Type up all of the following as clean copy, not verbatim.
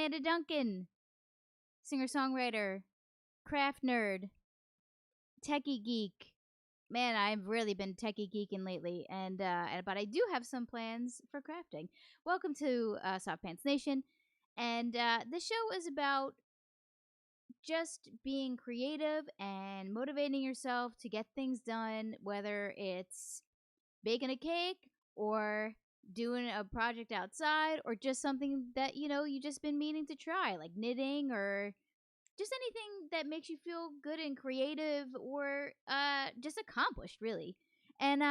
Amanda Duncan, singer-songwriter, craft nerd, techie geek. Man, I've really been techie geeking lately, but I do have some plans for crafting. Welcome to Soft Pants Nation, and this show is about just being creative and motivating yourself to get things done, whether it's baking a cake or doing a project outside or just something that you just been meaning to try, like knitting or just anything that makes you feel good and creative or just accomplished, really. And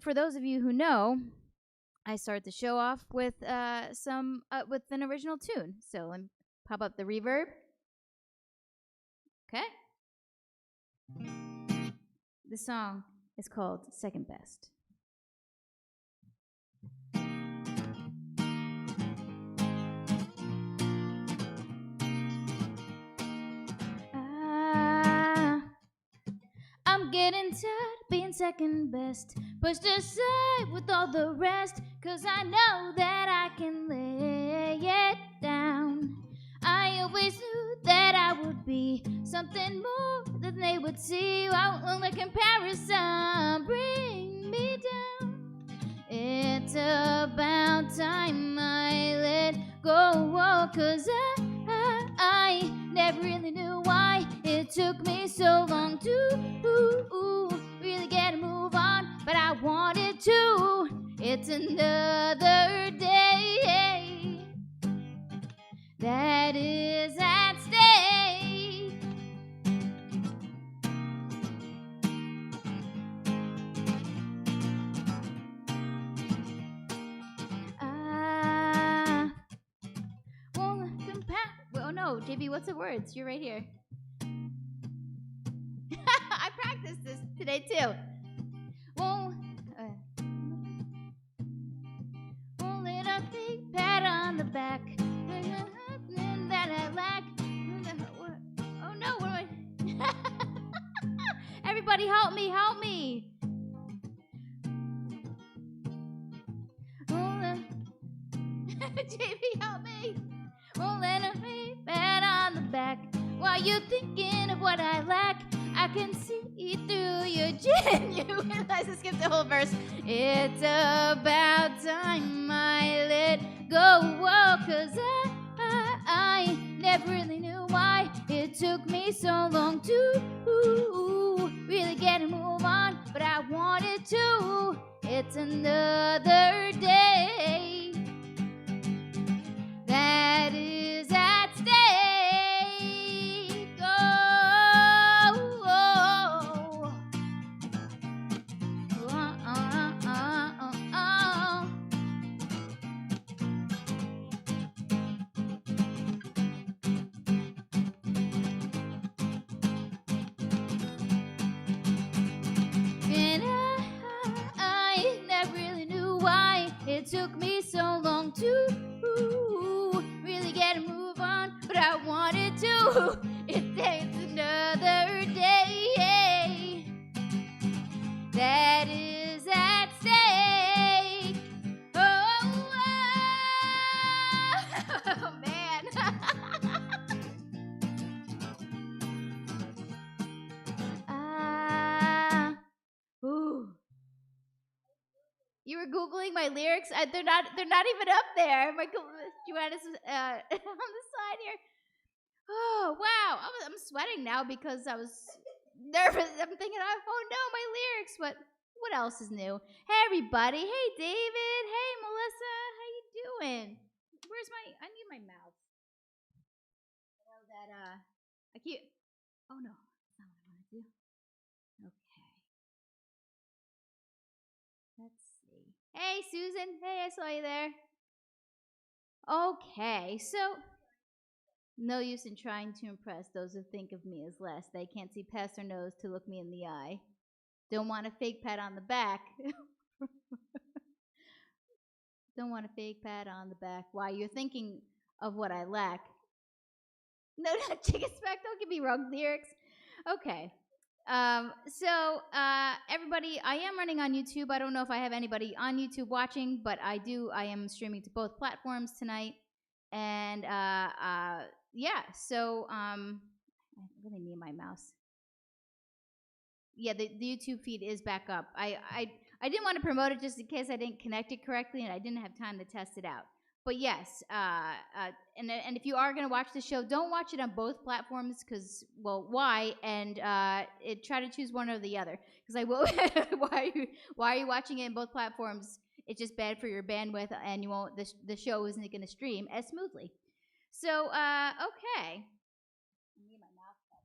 for those of you who know, I start the show off with some with an original tune. So let me pop up the reverb. Okay. The song is called Second Best. I'm getting tired of being second best, pushed aside with all the rest, 'cause I know that I can lay it down. I always knew that I would be something more than they would see. I won't let comparison bring me down. It's about time I let go, 'cause I never really knew why it took me so long to really get a move on, but I wanted to. It's another day that is at stake. I won't compare. Oh no, JB, what's the words? You're right here. I practiced this today too. Won't let a big pat on the back that I lack. Oh no, what am I? Everybody help me, help me. JB, help me. Won't let a big pat on the back while you're thinking of what I lack. I can see through your genuine lies. I skipped the whole verse. It's about time I let go, 'cause I never really knew why it took me so long to really get a move on, but I wanted to. It's another day that is at stake. And I never really knew why it took me so long to really get a move on, but I wanted to. It takes another day that is at stake. Oh man. Ooh. You were Googling my lyrics? They're not even up there. Joanna's on the side here. Oh, wow. I'm sweating now because I was nervous. I'm thinking, oh no, my lyrics. What else is new? Hey, everybody. Hey, David. Hey, Melissa. How you doing? I need my mouse. I know that, I keep, oh no, that's not what I want to do. Okay. Let's see. Hey, Susan. Hey, I saw you there. Okay, so no use in trying to impress those who think of me as less. They can't see past their nose to look me in the eye. Don't want a fake pat on the back. Don't want a fake pat on the back while you're thinking of what I lack. No, not chicken smack. Don't give me wrong lyrics. Okay. Everybody, I am running on YouTube. I don't know if I have anybody on YouTube watching, but I am streaming to both platforms tonight. And yeah, so I really need my mouse. Yeah, the YouTube feed is back up. I didn't want to promote it just in case I didn't connect it correctly and I didn't have time to test it out. But yes, and if you are going to watch the show, don't watch it on both platforms because, well, why? And try to choose one or the other because I will. Why are you watching it in both platforms? It's just bad for your bandwidth, and you won't. The show isn't going to stream as smoothly. So okay. I need my mouse pad.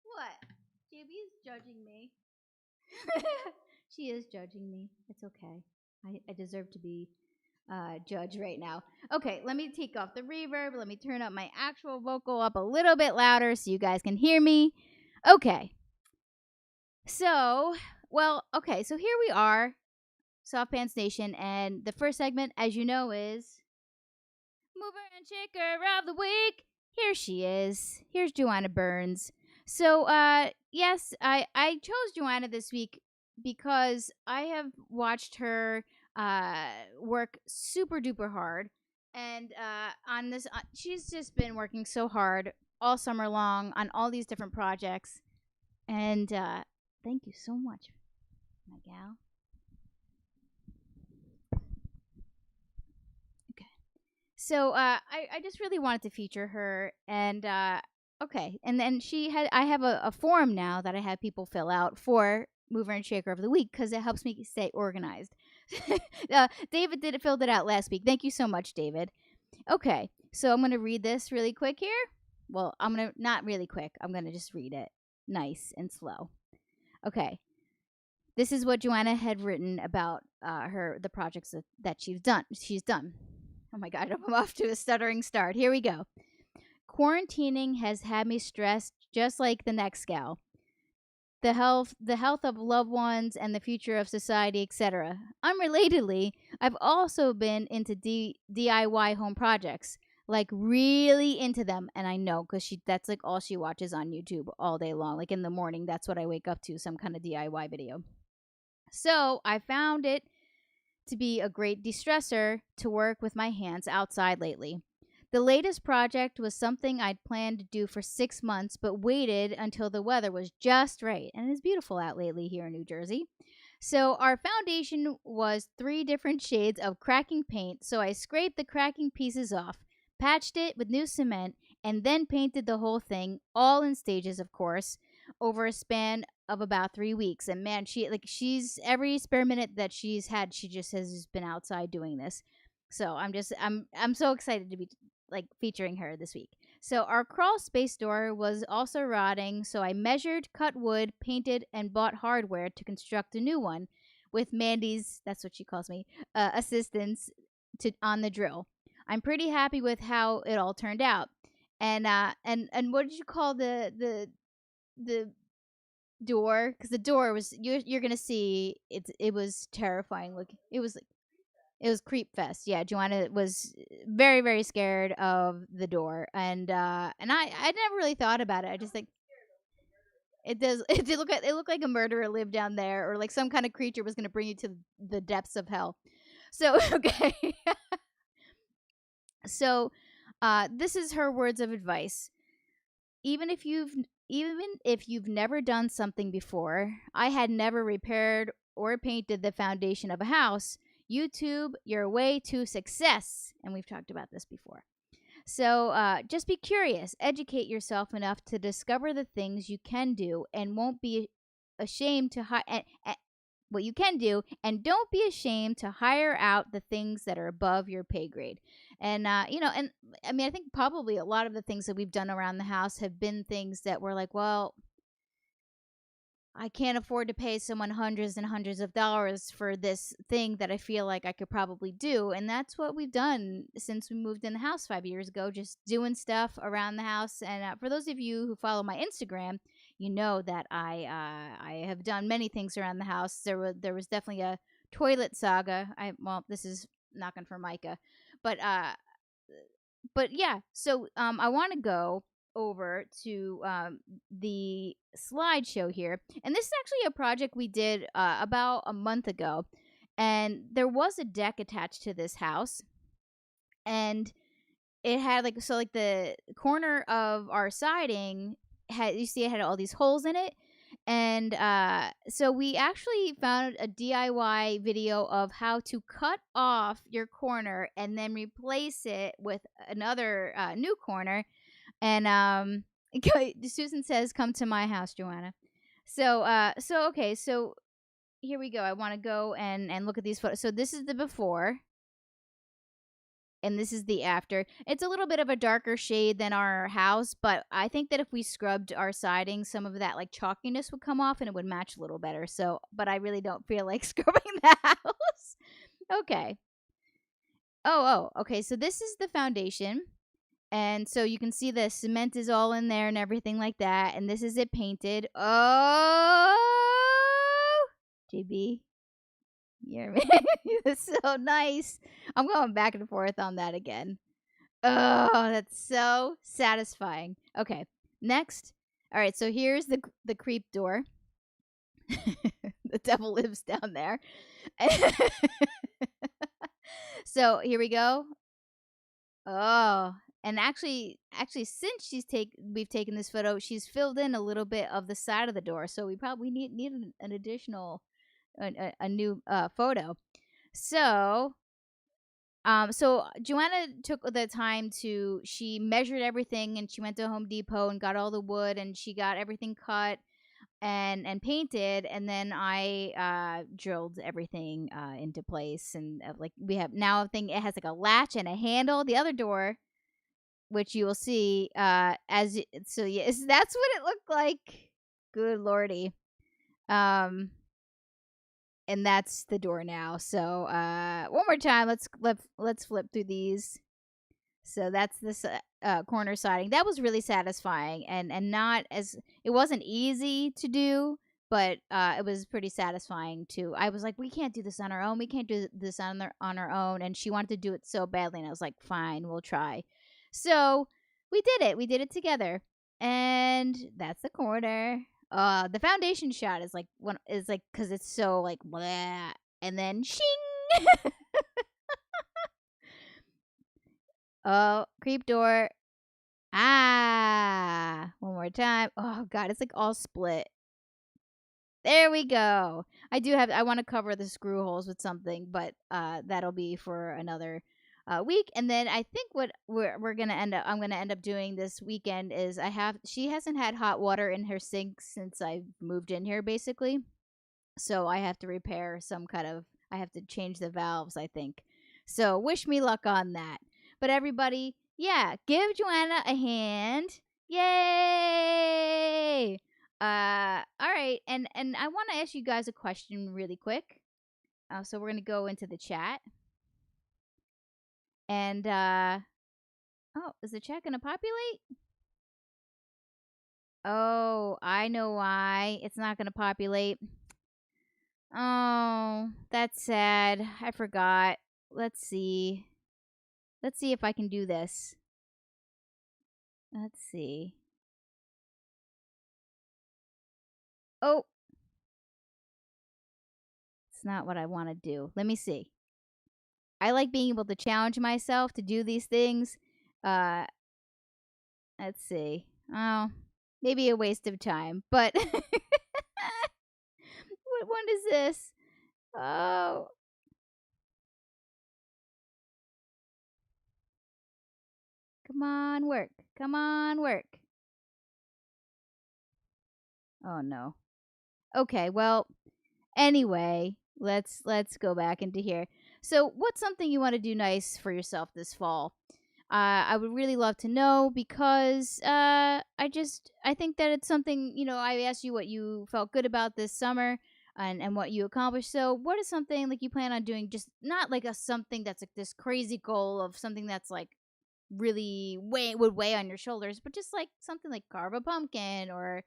What? JB is judging me. She is judging me. It's okay. I deserve to be judged right now. Okay, let me take off the reverb. Let me turn up my actual vocal up a little bit louder so you guys can hear me. Okay. So, well, okay, so here we are, Soft Pants Nation, and the first segment, as you know, is Mover and Shaker of the Week. Here she is. Here's Joanna Burns. So, yes, I chose Joanna this week because I have watched her work super duper hard, and on this, she's just been working so hard all summer long on all these different projects. And thank you so much, my gal. So I just really wanted to feature her, and okay, and then I have a form now that I have people fill out for Mover and Shaker of the Week because it helps me stay organized. David filled it out last week. Thank you so much, David. Okay, so I'm gonna read this really quick here. Well, I'm gonna not really quick. I'm gonna just read it nice and slow. Okay, this is what Joanna had written about the projects that she's done. Oh my God, I'm off to a stuttering start. Here we go. Quarantining has had me stressed just like the next gal. The health of loved ones and the future of society, etc. Unrelatedly, I've also been into DIY home projects, like really into them, and I know because that's like all she watches on YouTube all day long. Like in the morning, that's what I wake up to, some kind of DIY video. So I found it to be a great de-stressor to work with my hands outside lately. The latest project was something I'd planned to do for 6 months, but waited until the weather was just right. And it's beautiful out lately here in New Jersey. So our foundation was 3 different shades of cracking paint. So I scraped the cracking pieces off, patched it with new cement, and then painted the whole thing, all in stages, of course, over a span of about 3 weeks. And man, she's every spare minute that she's had, she just has just been outside doing this. So I'm so excited to be like featuring her this week. So our crawl space door was also rotting, so I measured, cut wood, painted, and bought hardware to construct a new one with Mandy's, that's what she calls me, assistance on the drill. I'm pretty happy with how it all turned out. And what did you call the door? Because the door was you're gonna see it was terrifying looking. It was creep fest. Yeah, Joanna was very very scared of the door, and I never really thought about it. I just think it does. It looked like a murderer lived down there, or like some kind of creature was going to bring you to the depths of hell. So okay, so this is her words of advice. Even if you've never done something before, I had never repaired or painted the foundation of a house. YouTube, your way to success. And we've talked about this before. So just be curious, educate yourself enough to discover the things you can do and won't be ashamed to what you can do, and don't be ashamed to hire out the things that are above your pay grade. And and I mean, I think probably a lot of the things that we've done around the house have been things that were like, well, I can't afford to pay someone hundreds and hundreds of dollars for this thing that I feel like I could probably do. And that's what we've done since we moved in the house 5 years ago, just doing stuff around the house. And for those of you who follow my Instagram, you know that I have done many things around the house. There was definitely a toilet saga. This is knocking for Micah, but yeah. So I want to go over to the slideshow here. And this is actually a project we did about a month ago. And there was a deck attached to this house. And it had like the corner of our siding had, you see, it had all these holes in it. And so we actually found a DIY video of how to cut off your corner and then replace it with another new corner. And Susan says, "Come to my house, Joanna." So okay, so here we go. I want to go and look at these photos. So this is the before, and this is the after. It's a little bit of a darker shade than our house, but I think that if we scrubbed our siding, some of that like chalkiness would come off and it would match a little better. So, but I really don't feel like scrubbing the house. Okay. Okay. So this is the foundation. And so you can see the cement is all in there and everything like that. And this is it painted. Oh, JB, you're that's so nice. I'm going back and forth on that again. Oh, that's so satisfying. Okay, next. All right, so here's the creep door. The devil lives down there. So here we go. Oh, and actually, since we've taken this photo, she's filled in a little bit of the side of the door. So we probably need an additional, a new photo. So Joanna took the time she measured everything and she went to Home Depot and got all the wood and she got everything cut and painted, and then I drilled everything into place, and like we have now a thing. It has like a latch and a handle. The other door, which you will see so yes, that's what it looked like. Good lordy. And that's the door now. So one more time, let's flip through these. So that's this corner siding. That was really satisfying, and not as, it wasn't easy to do, but it was pretty satisfying too. I was like, we can't do this on our own. We can't do this on our own. And she wanted to do it so badly, and I was like, fine, we'll try. So we did it. We did it together, and that's the corner. The foundation shot is like because it's so like blah, and then shing. Oh, creep door. Ah, one more time. Oh God, it's like all split. There we go. I want to cover the screw holes with something, but that'll be for another week. And then I think what I'm gonna end up doing this weekend is she hasn't had hot water in her sink since I moved in here, basically. So I have to repair I have to change the valves, I think. So wish me luck on that. But everybody, yeah, give Joanna a hand. Yay! All right, and I want to ask you guys a question really quick. So we're gonna go into the chat, and oh, is the chat gonna populate? Oh, I know why it's not gonna populate. Oh, that's sad. I forgot. Let's see. Let's see if I can do this. Let's see. Oh, it's not what I want to do. Let me see. I like being able to challenge myself to do these things. Uh, let's see. Oh, maybe a waste of time, but what one is this? Oh, come on, work. Come on, work. Oh no. Okay, well, anyway, let's go back into here. So, what's something you want to do nice for yourself this fall? I would really love to know, because I think that it's something, I asked you what you felt good about this summer, and what you accomplished. So, what is something like you plan on doing? Just not like something that's like this crazy goal of something that's like really would weigh on your shoulders, but just like something like carve a pumpkin or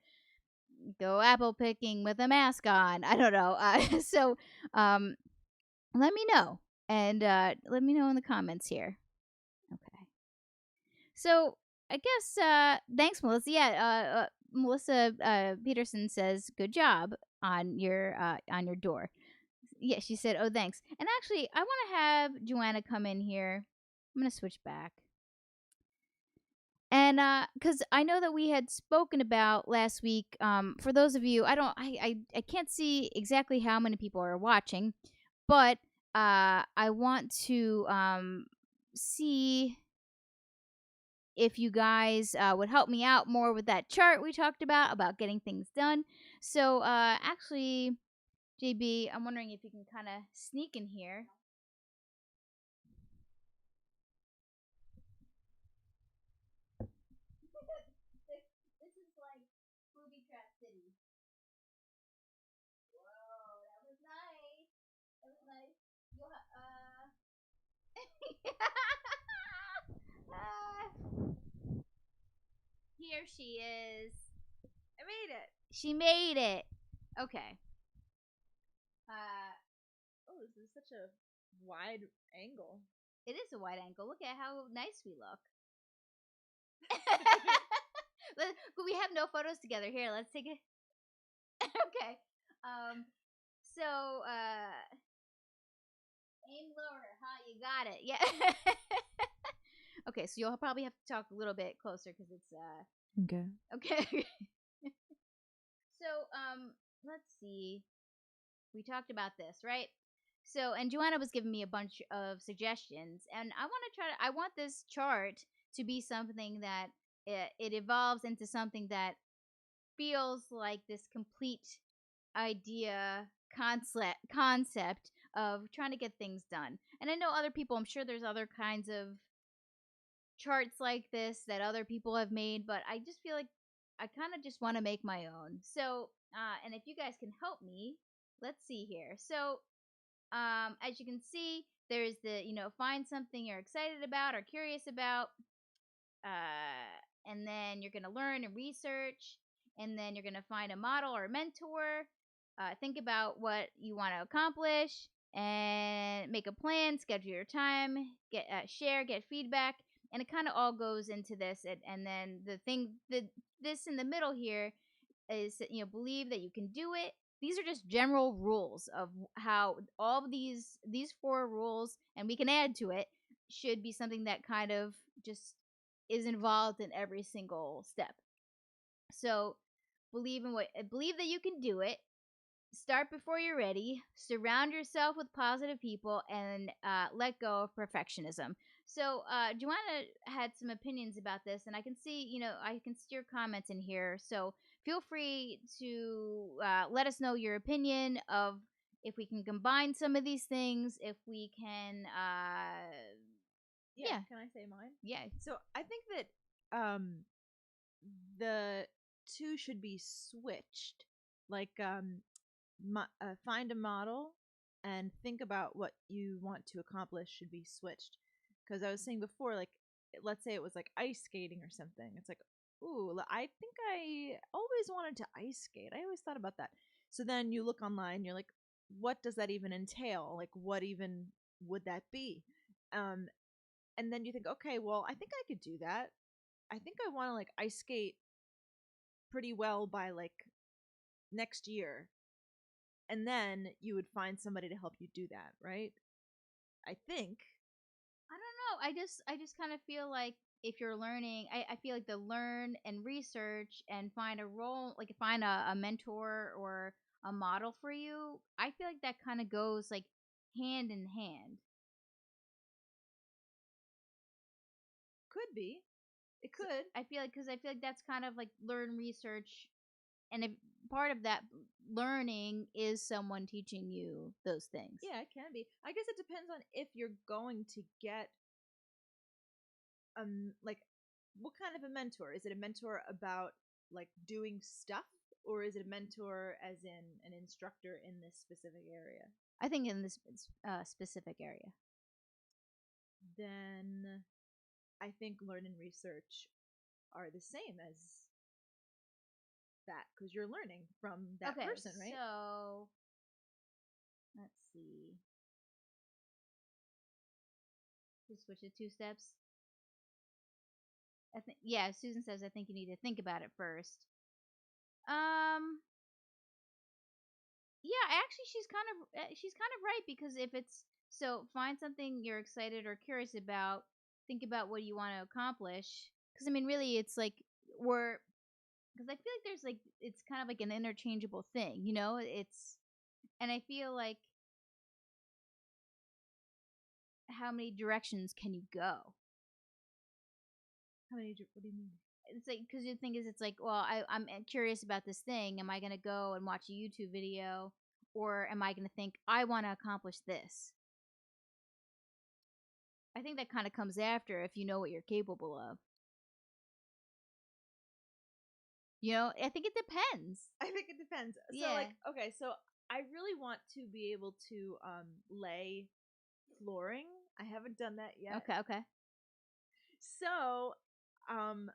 go apple picking with a mask on. I don't know. So um, let me know, and let me know in the comments here. Okay. So I guess thanks, Melissa. Yeah, Melissa Peterson says good job on your door. Yeah, she said, "Oh, thanks." And actually, I want to have Joanna come in here. I'm going to switch back. And cuz I know that we had spoken about last week, for those of you, I can't see exactly how many people are watching, but I want to see if you guys would help me out more with that chart we talked about getting things done. So actually, JB, I'm wondering if you can kind of sneak in here. This is like Booby Trap City. Whoa, that was nice. That was nice. You'll here she is. I made it. She made it. Okay. Uh, Oh, this is such a wide angle. it is a wide angle. Look at how nice we look. We have no photos together. Here, let's take it. Okay. Um. So, aim lower. Huh? You got it. Yeah. Okay. So you'll probably have to talk a little bit closer because it's Okay. Okay. So, let's see. We talked about this, right? So, and Joanna was giving me a bunch of suggestions, and I want this chart to be something that it evolves into something that feels like this complete idea concept of trying to get things done. And I know other people, I'm sure there's other kinds of charts like this that other people have made, but I just feel like I kind of just want to make my own. So, and if you guys can help me, let's see here. So, as you can see, there's find something you're excited about or curious about, and then you're going to learn and research, and then you're going to find a model or a mentor, think about what you want to accomplish, and make a plan, schedule your time, get feedback, and it kind of all goes into this. And then this in the middle here is, believe that you can do it. These are just general rules of how all of these four rules, and we can add to it, should be something that kind of just is involved in every single step. So believe that you can do it. Start before you're ready. Surround yourself with positive people, and let go of perfectionism. So Joanna had some opinions about this, and I can see your comments in here. So feel free to let us know your opinion of if we can combine some of these things, if we can. Yeah. Can I say mine? Yeah. So I think that the two should be switched. Like find a model and think about what you want to accomplish should be switched. Because I was saying before, like let's say it was like ice skating or something. It's like, ooh, I think I always wanted to ice skate. I always thought about that. So then you look online, you're like, what does that even entail? Like, what even would that be? Um, and then you think, okay, well, I think I could do that. I think I want to like ice skate pretty well by like next year. And then you would find somebody to help you do that, right? I think. I don't know. I just kind of feel like if you're learning, I feel like the learn and research and find a role, like find a mentor or a model for you. I feel like that kind of goes like hand in hand. Could be. It could. I feel like that's kind of like learn research, and if part of that learning is someone teaching you those things. Yeah, it can be. I guess it depends on if you're going to get like what kind of a mentor? Is it a mentor about like doing stuff, or is it a mentor as in an instructor in this specific area? I think in this specific area. Then I think learn and research are the same as that because you're learning from that Okay, person, right? so let's see. Just switch it 2 steps. Yeah, Susan says I think you need to think about it first. Um, yeah, actually, she's kind of right because if it's so find something you're excited or curious about, think about what you want to accomplish. Because I mean, really, it's like we're because I feel like there's like it's kind of like an interchangeable thing, you know? It's and I feel like how many directions can you go? How many? What do you mean? It's like because the thing is, it's like, well, I'm curious about this thing. Am I gonna go and watch a YouTube video, or am I gonna think I want to accomplish this? I think that kind of comes after if you know what you're capable of. You know, I think it depends. I think it depends. So Yeah. like, okay, so I really want to be able to lay flooring. I haven't done that yet. Okay. Okay. So, um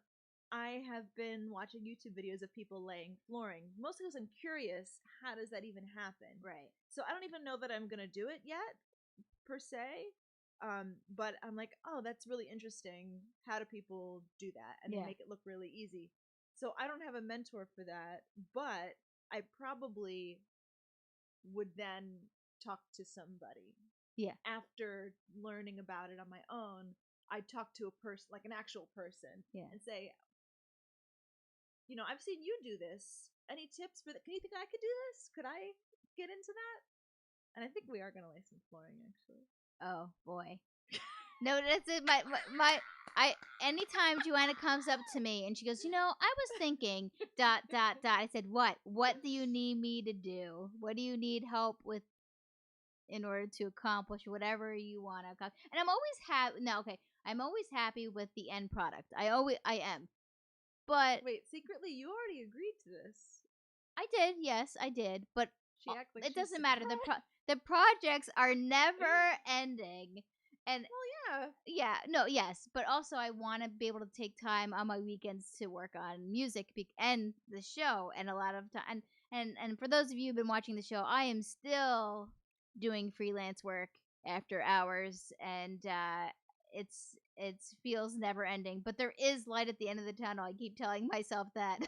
I have been watching YouTube videos of people laying flooring. Mostly because I'm curious, how does that even happen? Right. So I don't even know that I'm gonna do it yet, per se. But I'm like, oh, that's really interesting. How do people do that? And they Yeah. make it look really easy. So I don't have a mentor for that, but I probably would then talk to somebody Yeah. after learning about it on my own. I'd talk to a person, like an actual person, Yeah. and say, I've seen you do this. Any tips for that? Can you think I could do this? Could I get into that? And I think we are going to lay some flooring, actually. Oh boy. No, that's it. I. Anytime Joanna comes up to me and she goes, I was thinking dot dot dot. I said, what? What do you need me to do? What do you need help with in order to accomplish whatever you want to accomplish? And I'm always happy. No, okay. I'm always happy with the end product. I am. But Wait, secretly, you already agreed to this. I did, yes, I did. But She acts like it she's doesn't matter. surprised. The projects are never ending, and Well, yeah. yeah, no, yes, but also I want to be able to take time on my weekends to work on music and the show, and a lot of time. And for those of you who've been watching the show, I am still doing freelance work after hours, and it feels never ending. But there is light at the end of the tunnel. I keep telling myself that.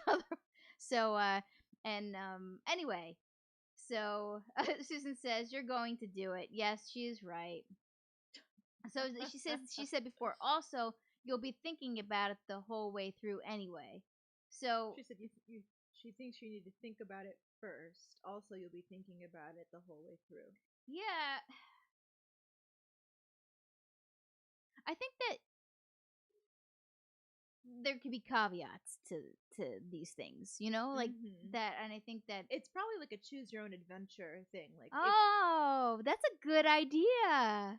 So and anyway, so Susan says you're going to do it. Yes, she is right. So she said before also you'll be thinking about it the whole way through anyway. So She said she thinks you need to think about it first. Also, you'll be thinking about it the whole way through. yeah, I think that there could be caveats to these things, like Mm-hmm. that, and I think that It's probably like a choose your own adventure thing. oh, that's a good idea.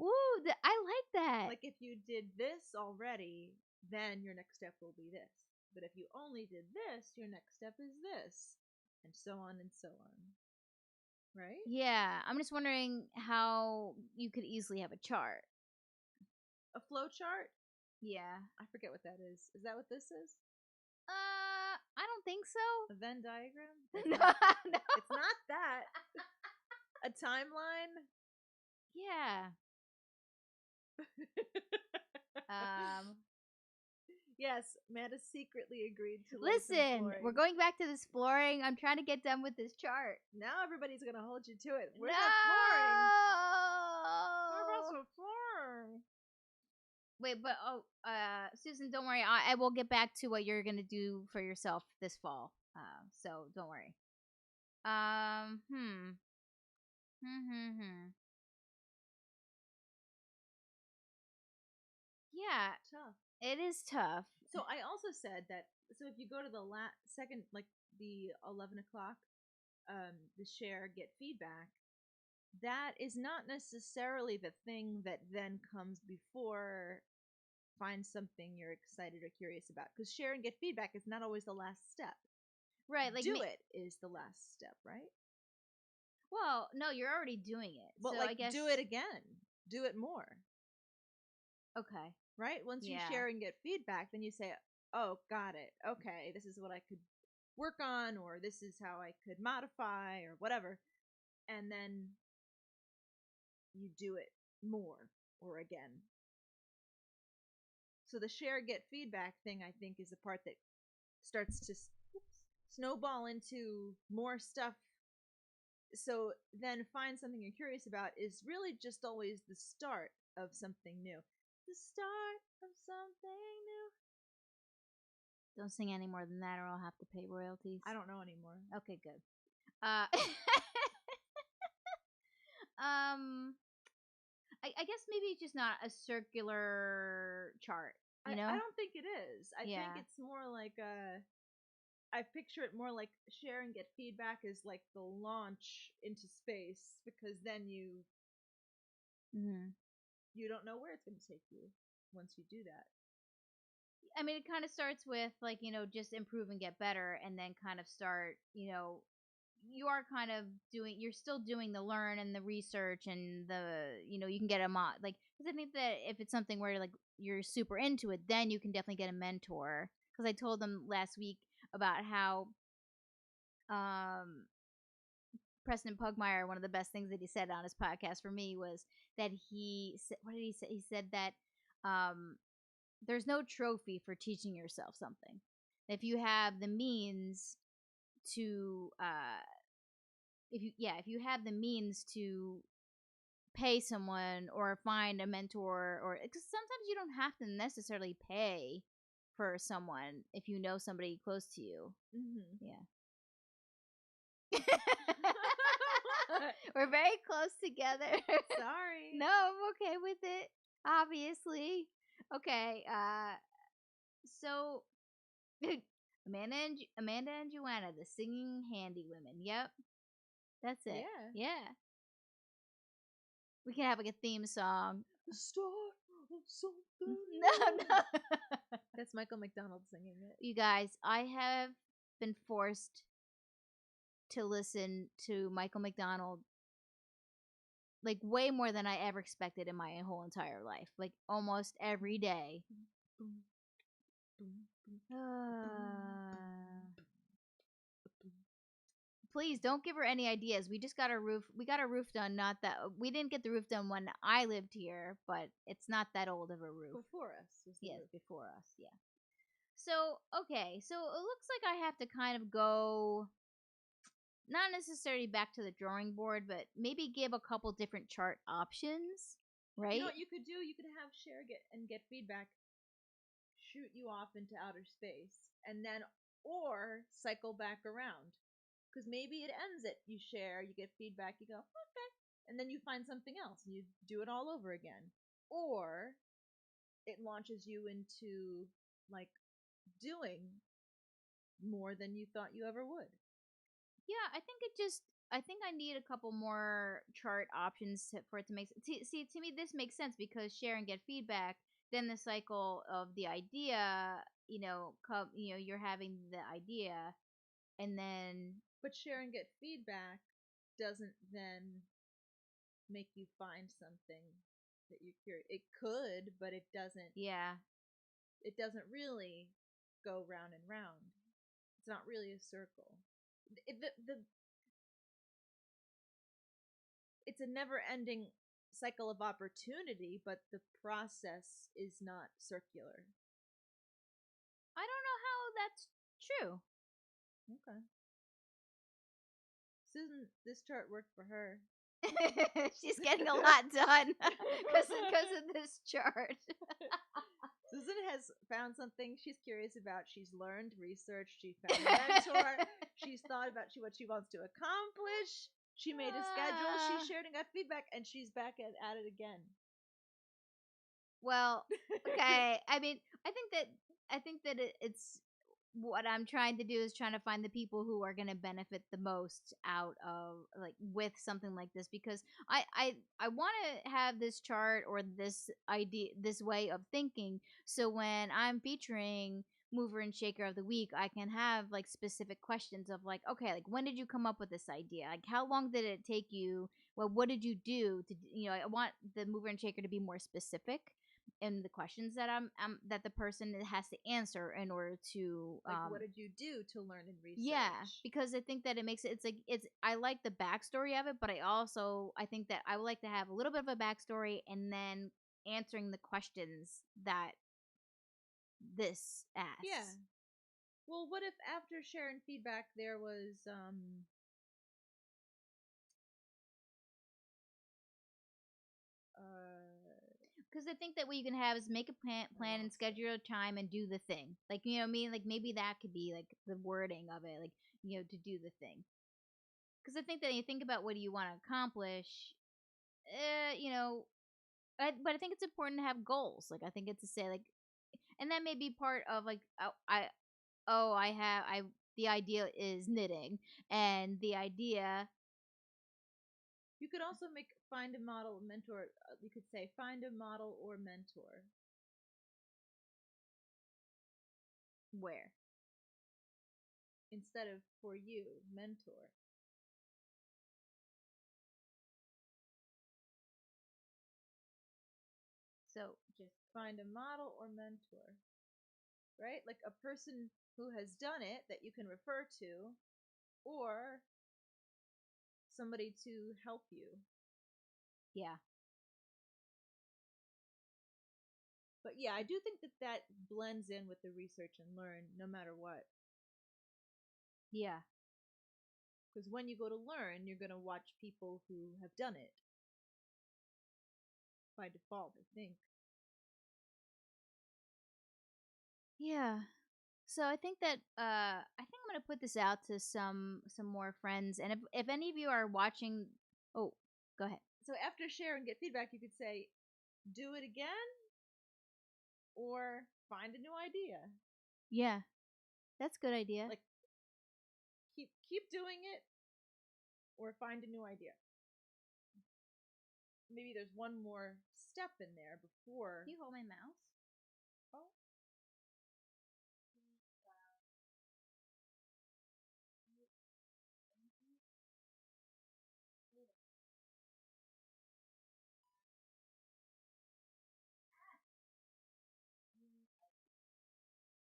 Ooh, I like that. Like if you did this already, then your next step will be this. But if you only did this, your next step is this, and so on and so on. Right? Yeah, I'm just wondering how you could easily have a chart. A flow chart? Yeah. I forget what that is. Is that what this is? I don't think A so. Venn diagram? It's No, not. no. It's not that. A timeline? Yeah. Um, Yes, Amanda secretly agreed to lay some listen, flooring. we're going back to this flooring. I'm trying to get done with this chart. Now everybody's gonna hold you to it. Where's No. that flooring? How about some flooring? Wait, but Susan, don't worry. I will get back to what you're gonna do for yourself this fall. So don't worry. Hmm. Hmm. Hmm. Hmm. Yeah, Tough. it is tough. So I also said that. So if you go to the second, like the 11 o'clock, the share get feedback. That is not necessarily the thing that then comes before find something you're excited or curious about. Because share and get feedback is not always the last step. Right, like Do me. it is the last step, right? Well, no, you're already doing it. But So like, I guess do it again. Do it more, okay. right? Once you Yeah. share and get feedback, then you say, "Oh, got it. Okay, this is what I could work on, or this is how I could modify, or whatever." And then you do it more or again. So the share get feedback thing, I think, is the part that starts to snowball into more stuff. So then find something you're curious about is really just always the start of something new. The start of something new. Don't sing any more than that, or I'll have to pay royalties. I don't know anymore. Okay, good. Um, I guess maybe it's just not a circular chart. You I know? don't think it is. I think Yeah. it's more like I picture it more like share and get feedback is like the launch into space, because then Mm-hmm. you don't know where it's going to take you once you do that. I mean, it kind of starts with like, just improve and get better, and then kind of start, you are kind of you're still doing the learn and the research and you can get a like, because I think that if it's something where like you're super into it, then you can definitely get a mentor. Because I told them last week about how, um, Preston Pugmire, one of the best things that he said on his podcast for me was that he said, what did he say? He said that, um, there's no trophy for teaching yourself something. If you have the means to, if you have the means to pay someone or find a mentor, or because sometimes you don't have to necessarily pay for someone if you know somebody close to you. Mm-hmm. Yeah. We're very close together. Sorry. No, I'm okay with it. Obviously. Okay. So Amanda and Joanna, the singing handy women. Yep, that's it. Yeah. Yeah, we can have like a theme song. The start of something No, new. no. That's Michael McDonald singing it. You guys, I have been forced to listen to Michael McDonald like way more than I ever expected in my whole entire life. Like almost every day. Boom, boom, boom, Ah. Please don't give her any ideas. We just got our roof. We got our roof done. Not that we didn't get the roof done when I lived here, but it's not that old of a roof. Before us was the Yes, roof. before us. Yeah. So okay, so it looks like I have to kind of go, not necessarily back to the drawing board, but maybe give a couple different chart options, You know right? what you could do? You could have share get feedback shoot you off into outer space, and then or cycle back around, because maybe it ends it. You share, you get feedback, you go okay, and then you find something else and you do it all over again. Or it launches you into like doing more than you thought you ever would. Yeah, I think I need a couple more chart options for it to make see, to me this makes sense because share and get feedback, then the cycle of the idea, you're having the idea, and then But share and get feedback doesn't then make you find something that you're curious. It could, but it doesn't. yeah. It doesn't really go round and round. It's not really a circle. It's a never-ending cycle of opportunity, but the process is not circular. I don't know how that's true. Okay. Susan, this chart worked for her. She's getting a lot done because of this chart. Susan has found something she's curious about. She's learned, researched, she found a mentor. She's thought about what she wants to accomplish. She made a schedule. She shared and got feedback, and she's back at it again. Well, okay. I mean, I think that it's what I'm trying to do is trying to find the people who are going to benefit the most out of like with something like this, because I want to have this chart or this idea, this way of thinking, so when I'm featuring mover and shaker of the week, I can have like specific questions of like, okay, like when did you come up with this idea, like how long did it take you, well, what did you do to, I want the mover and shaker to be more specific in the questions that that the person has to answer in order to, like, what did you do to learn and research? yeah, because I think that it makes it's like it's I like the backstory of it, but I think that I would like to have a little bit of a backstory and then answering the questions that this Yeah. asks. Well, what if after sharing feedback there was Because I think that what you can have is make a plan and schedule a time and do the thing. Like, you know what I mean? Like, maybe that could be like the wording of it, like, you know, to do the thing. Because I think that you think about what do you want to accomplish, you know, but I think it's important to have goals. Like, I think it's to say, like, and that may be part of, like, the idea is knitting, and the idea, you could also make find a model mentor. You could say find a model or mentor. where? Instead of for you, mentor. So just Find a model or mentor. Right? Like a person who has done it that you can refer to, or somebody to help you. yeah, But yeah, I do think that that blends in with the research and learn no matter what. yeah, Because when you go to learn, you're going to watch people who have done it by default, I think. yeah. So I think that I think I'm gonna put this out to some more friends, and if any of you are watching, oh, go ahead. So after share and get feedback, you could say, do it again or find a new idea. Yeah, that's a good idea. Like keep doing it or find a new idea. Maybe there's one more step in there before. Can you hold my mouse? Oh.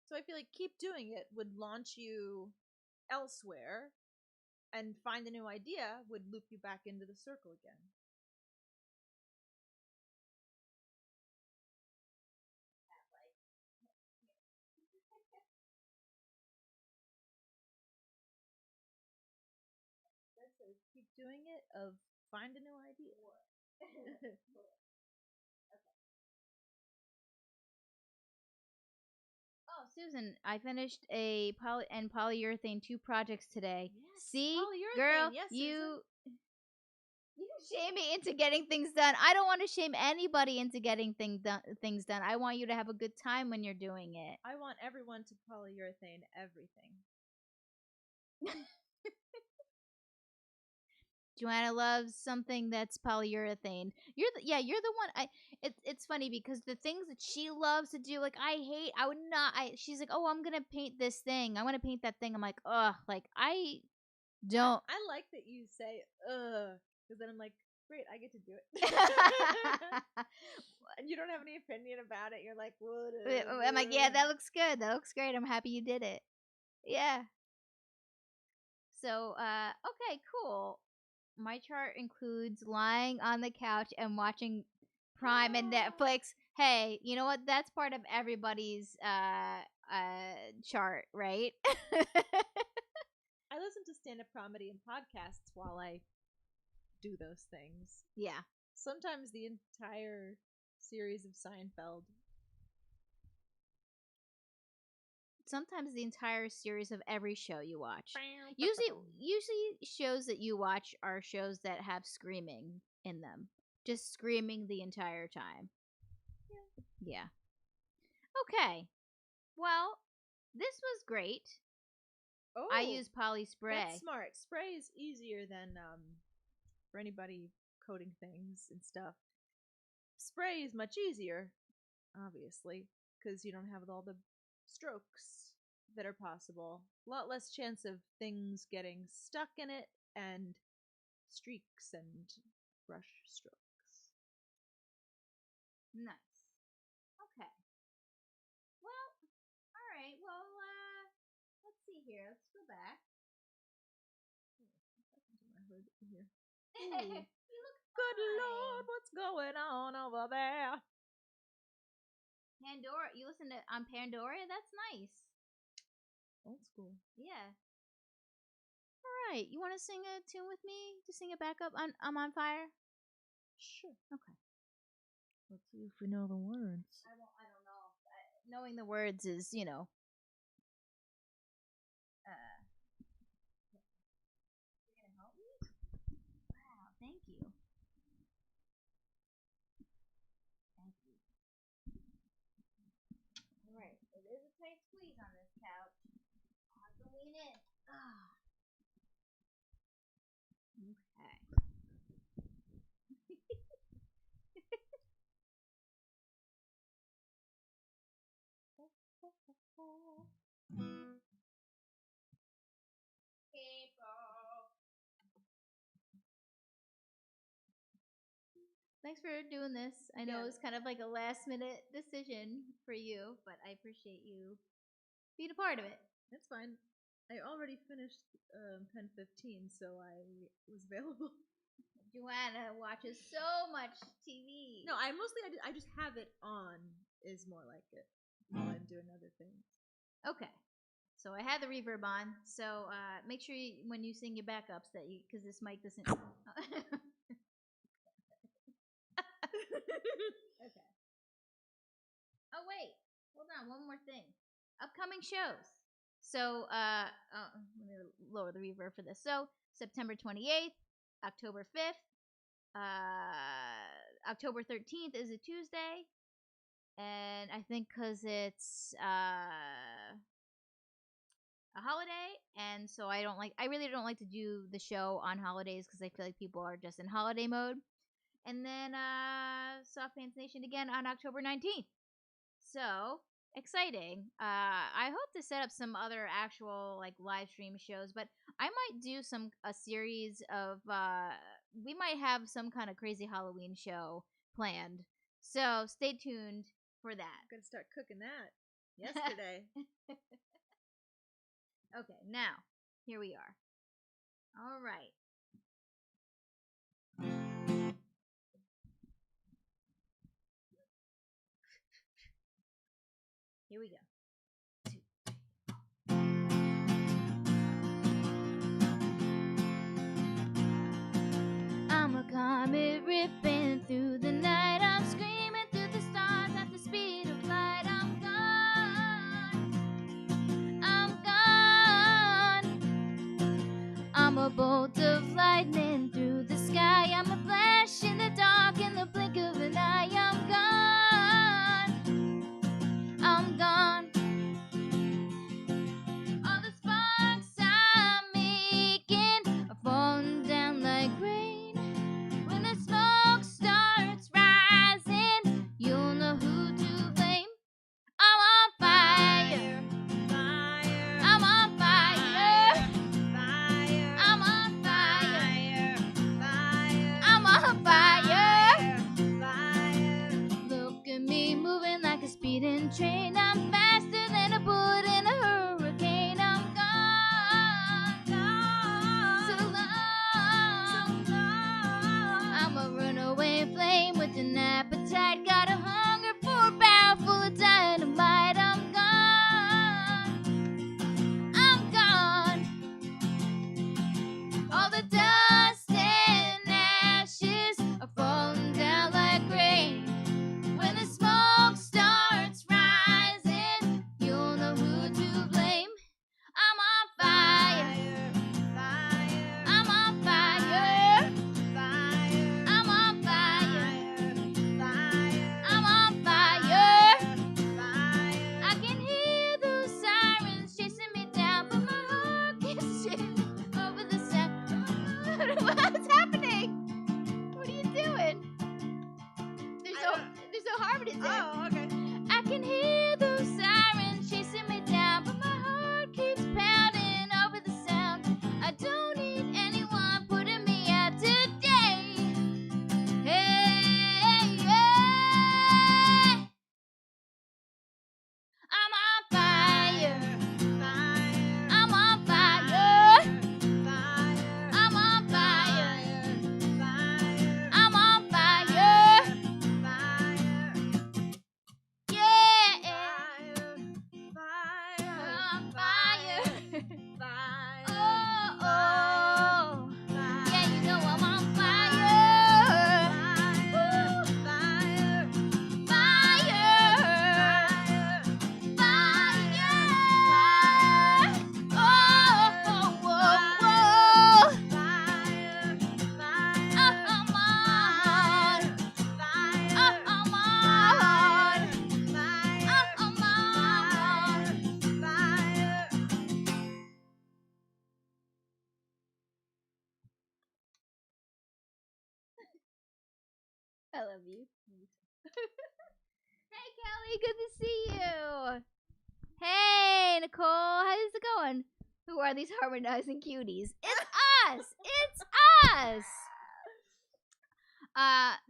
So I feel like keep doing it would launch you elsewhere, and find a new idea would loop you back into the circle again. That says keep doing it of find a new idea. Oh, Susan, I finished a polyurethane 2 projects today. Yes, See, polyurethane. girl, Yes, you shame me into getting things done. I don't want to shame anybody into getting things done. I want you to have a good time when you're doing it. I want everyone to polyurethane everything. Joanna loves something that's polyurethane. You're the one. It's funny because the things that she loves to do, like I hate. I would not. She's like, oh, I'm gonna paint this thing. I'm gonna paint that thing. I'm like, ugh, like I don't. I like that you say because then I'm like, great, I get to do it. And you don't have any opinion about it. You're like, whatever. I'm like, yeah, that looks good. That looks great. I'm happy you did it. Yeah. So, okay, cool. My chart includes lying on the couch and watching Prime and Netflix. Hey, you know what? That's part of everybody's chart, right? I listen to stand-up comedy and podcasts while I do those things. Yeah. Sometimes the entire series of Seinfeld. Sometimes the entire series of every show you watch. Usually shows that you watch are shows that have screaming in them. Just screaming the entire time. Yeah. Okay. Well, this was great. Oh, I use poly spray. That's smart. Spray is easier than for anybody coating things and stuff. Spray is much easier, obviously, because you don't have all the strokes that are possible. A lot less chance of things getting stuck in it and streaks and brush strokes. Nice. Okay. Well, all right. Well, let's see here. Let's go back. Ooh. You look Good fine. Lord, what's going on over there? Pandora. You listen to on Pandora? That's nice. Old school. Yeah. All right. You want to sing a tune with me? To sing it back up on I'm on fire? Sure. Okay. Let's see if we know the words. I don't know. Knowing the words is, you know. You're going to help me? Wow. Thank you. Thank you. All right. It is a tight squeeze on this couch. I'll have to lean in. Ah. Okay. Thanks for doing this. I know it was kind of like a last minute decision for you, but I appreciate you being a part of it. That's fine. I already finished Pen 15, so I was available. Joanna watches so much TV. No, I just have it on. Is more like it while I'm doing other things. Okay. So I had the reverb on. So make sure when you sing your backups that you, because this mic doesn't. Okay. Oh wait, hold on. One more thing. Upcoming shows. So let me lower the reverb for this. So September 28th, October 5th, October 13th is a Tuesday, and I think because it's a holiday, and so I really don't like to do the show on holidays because I feel like people are just in holiday mode. And then Soft Pants Nation again on October 19th. So exciting. I hope to set up some other actual like live stream shows, but I might do a series of we might have some kind of crazy Halloween show planned. So stay tuned for that. I'm gonna start cooking that yesterday. Okay, now here we are. All right. Here we go. I'm a comet ripping through the night. I'm screaming through the stars at the speed of light. I'm gone. I'm gone. I'm a bolt of lightning through the sky. I'm a flash in the dark in the blink of an eye. I'm gone. I'm gone. All the sparks I'm making are falling down like rain. When the smoke starts rising, you'll know who to blame. I'm on fire. Fire. I'm on fire. Fire. I'm on fire. Fire. I'm on fire. Fire. Look at I love you. Hey, Kelly, good to see you. Hey, Nicole, how's it going? Who are these harmonizing cuties? It's us. It's us.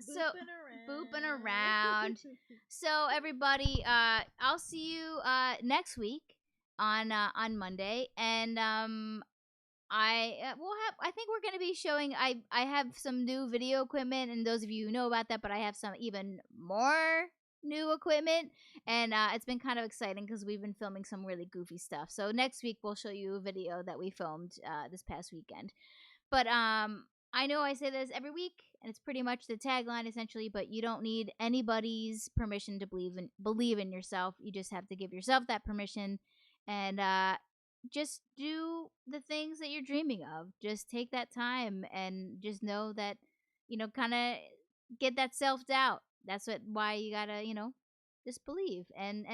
So booping around. So everybody, I'll see you next week on Monday, and I think we're gonna be showing. I have some new video equipment, and those of you who know about that, but I have some even more new equipment, and it's been kind of exciting because we've been filming some really goofy stuff. So next week we'll show you a video that we filmed this past weekend. But I know I say this every week, and it's pretty much the tagline essentially. But you don't need anybody's permission to believe in yourself. You just have to give yourself that permission, and just do the things that you're dreaming of. Just take that time, and just know that kind of get that self doubt. That's why you gotta just believe. And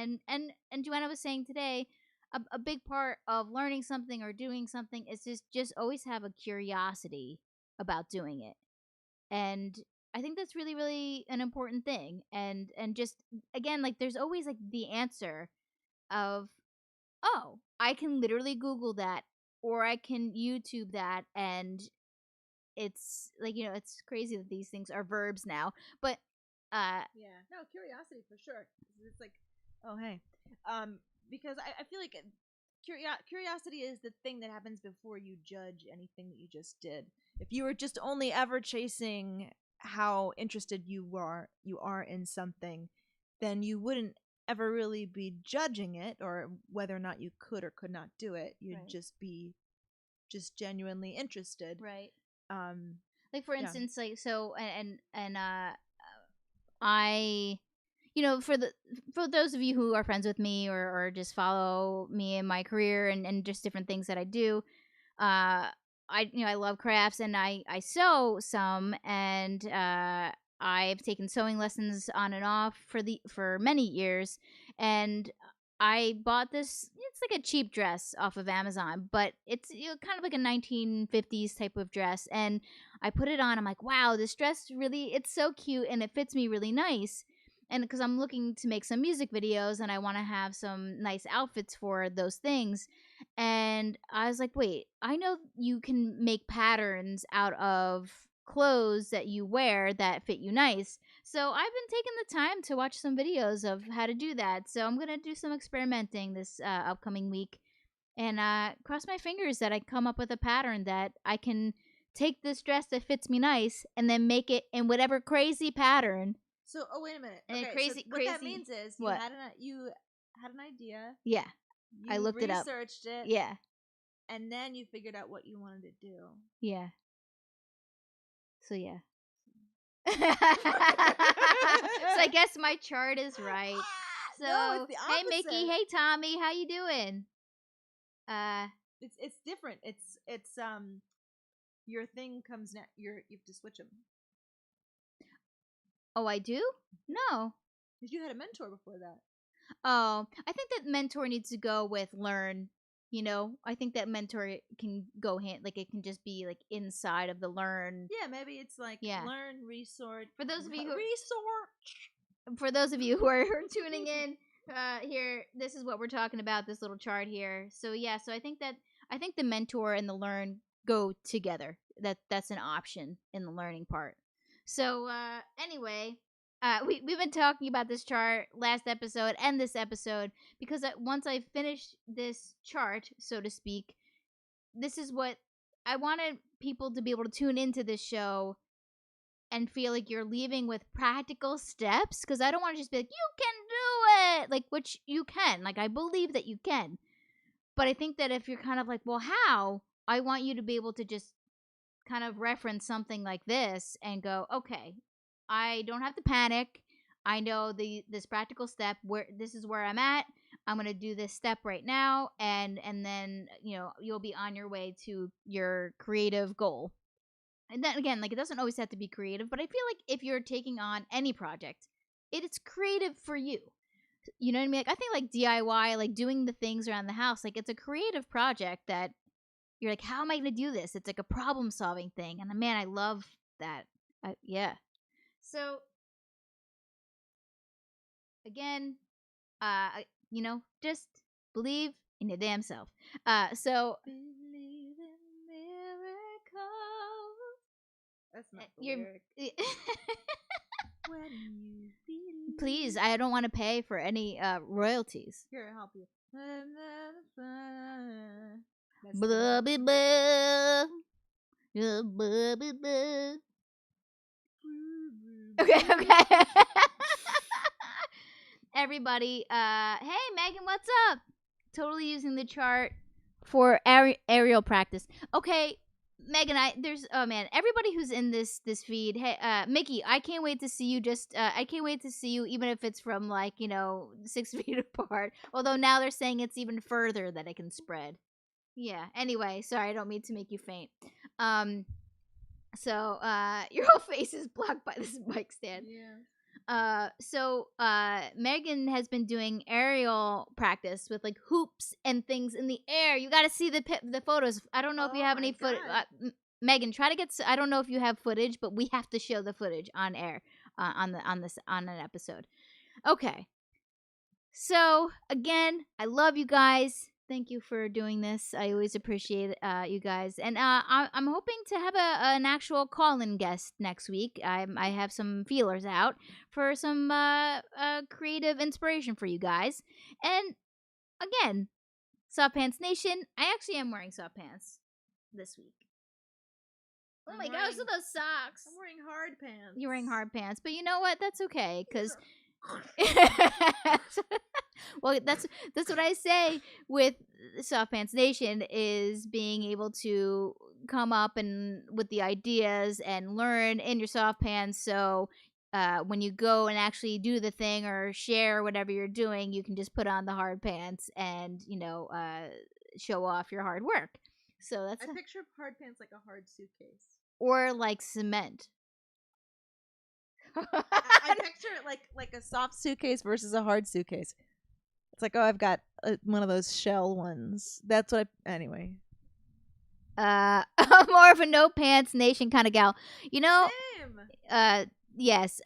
Joanna was saying today, a big part of learning something or doing something is just always have a curiosity about doing it. And I think that's really, really an important thing. And just again, like there's always like the answer of, oh, I can literally Google that, or I can YouTube that. And it's like, it's crazy that these things are verbs now. But yeah, no, curiosity for sure. It's like, oh hey, because I feel like curiosity is the thing that happens before you judge anything that you just did. If you were just only ever chasing how interested you are in something, then you wouldn't ever really be judging it or whether or not you could or could not do it. You'd Right. just be genuinely interested. right. Um, Like for Yeah. instance, like so, and I, for those of you who are friends with me or just follow me in my career and just different things that I do, I love crafts, and I sew some, and I've taken sewing lessons on and off for many years, and I bought this. It's like a cheap dress off of Amazon, but it's kind of like a 1950s type of dress, and I put it on. I'm like, wow, this dress really, it's so cute, and it fits me really nice. And because I'm looking to make some music videos, and I want to have some nice outfits for those things. And I was like, wait, I know you can make patterns out of clothes that you wear that fit you nice. So I've been taking the time to watch some videos of how to do that. So I'm going to do some experimenting this upcoming week, and cross my fingers that I come up with a pattern that I can take this dress that fits me nice and then make it in whatever crazy pattern. So, oh wait a minute. And Okay, crazy, so what that crazy. means is What? you had an idea, Yeah, I you looked it up. researched it, Yeah, and then you figured out what you wanted to do. yeah. So yeah. So I guess my chart is right. So No, it's the hey Mickey, opposite. hey Tommy, how you doing? It's different. It's your thing comes now. You have to switch them Oh, I do? No. because you had a mentor before that. Oh, I think that mentor needs to go with learn. I think that mentor can go hand, like it can just be like inside of the learn. Yeah, maybe it's like Yeah. learn, research. For those of you who research. for those of you who are tuning in, here, this is what we're talking about, this little chart here. So yeah, so I think the mentor and the learn go together. That's an option in the learning part. So anyway, we've been talking about this chart last episode and this episode because once I finish this chart, so to speak, this is what I wanted people to be able to tune into this show and feel like you're leaving with practical steps, because I don't want to just be like, you can do it, like, which you can, like, I believe that you can, but I think that if you're kind of like, well, how, I want you to be able to just kind of reference something like this and go, okay, I don't have to panic. I know this practical step, where this is where I'm at. I'm going to do this step right now, and then you'll be on your way to your creative goal. And then again, like, it doesn't always have to be creative, but I feel like if you're taking on any project, it's creative for you. You know what I mean? Like, I think like DIY, like doing the things around the house, like it's a creative project that you're like, how am I going to do this? It's like a problem solving thing. And man, I love that. Yeah. So again, just believe in your damn self. So Believe in miracles. That's not the you're lyric. When you believe. please, I don't want to pay for any royalties. Here, I'll help you. That's Blah, blah, blah. Blah, blah, blah, blah. Okay, okay. Everybody, hey Megan, what's up? Totally using the chart for aerial practice. Okay, Megan, everybody who's in this feed, hey, Mickey, I can't wait to see you. I can't wait to see you, even if it's from 6 feet apart. Although now they're saying it's even further that it can spread. Yeah. Anyway, sorry, I don't mean to make you faint. So your whole face is blocked by this mic stand. Yeah. Megan has been doing aerial practice with like hoops and things in the air. You got to see the photos. I don't know if you have any footage. Megan, try to get. I don't know if you have footage, but we have to show the footage on air on an episode. Okay. So again, I love you guys. Thank you for doing this. I always appreciate you guys, and I'm hoping to have an actual call-in guest next week. I have some feelers out for some creative inspiration for you guys. And again, Soft Pants Nation, I actually am wearing soft pants this week. Oh my gosh, look at those socks! I'm wearing hard pants. You're wearing hard pants, but you know what? That's okay, because. Well, that's what I say with Soft Pants Nation, is being able to come up and with the ideas and learn in your soft pants. So when you go and actually do the thing or share whatever you're doing, you can just put on the hard pants and show off your hard work. So that's I picture hard pants like a hard suitcase, or like cement. I picture it like a soft suitcase versus a hard suitcase. It's like, oh, I've got one of those shell ones. That's what anyway. I'm more of a no pants nation kind of gal. Same. Yes.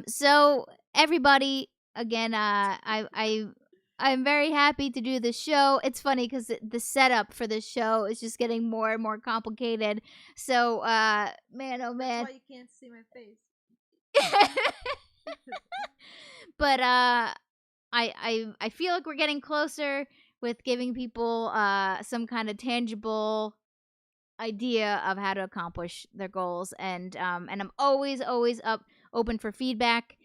So everybody, again, I'm very happy to do this show. It's funny because the setup for this show is just getting more and more complicated. So, man, oh man. That's why you can't see my face. But I feel like we're getting closer with giving people some kind of tangible idea of how to accomplish their goals, and I'm always open for feedback,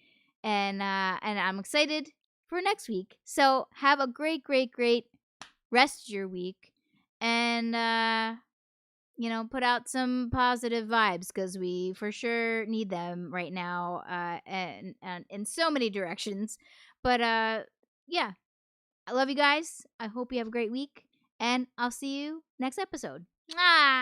and I'm excited for next week. So have a great rest of your week, and put out some positive vibes, because we for sure need them right now, and in so many directions. But yeah, I love you guys. I hope you have a great week, and I'll see you next episode. Mwah!